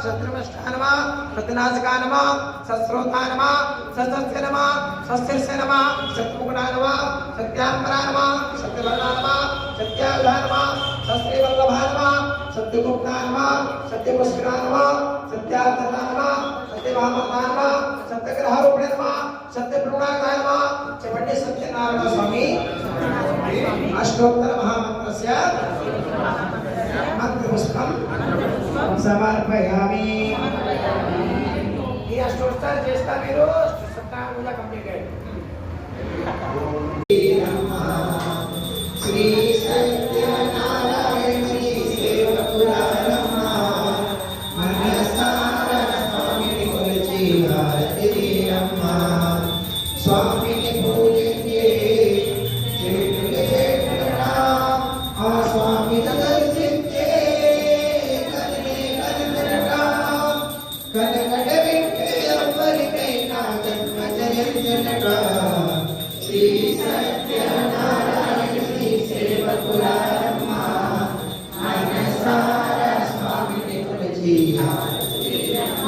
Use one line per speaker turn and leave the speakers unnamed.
शत्रुनष्टाय नमः शत्रुनाशकाय नमः सस्रोताय नमः सस्यस्य नमः सस्यस्य नमः शत्रुगुणाय नमः सत्याम्बराय नमः सत्यवरदाय नमः सत्यायुधाय नमः सत्यवल्लभाय नमः सत्यगुप्ताय नमः सत्यपुष्कराय नमः सत्यार्थाय नमः सत्यभामाय नमः सत्यग्रहारूपिणे नमः सत्यप्रभुनाथाय नमः चपण्डे सत्यनारायण स्वामी अष्टोत्तर महामन्त्रस्य मंत्रपुष्पं समर्पयामि। ये अष्टोत्तर చేస్తా మీరు సత్యం పూజ కంప్లీట్ శ్రీ సత్యనారాయణ సేవకురారమ్మ మనసార స్వామిని కొలిచి హారతి తీరమ్మ స్వామిని పూజించే చేతులు చేతులరా ఆ స్వామిని దర్శించే కదిలే కదిలరా కనకడ వింటే ఎవరికైనా జన్మ జరించనట శ్రీ సత్యనారాయణ శ్రీ సేవకురారమ్మ మనసార స్వామిని కొలిచి హారతి తీరమ్మ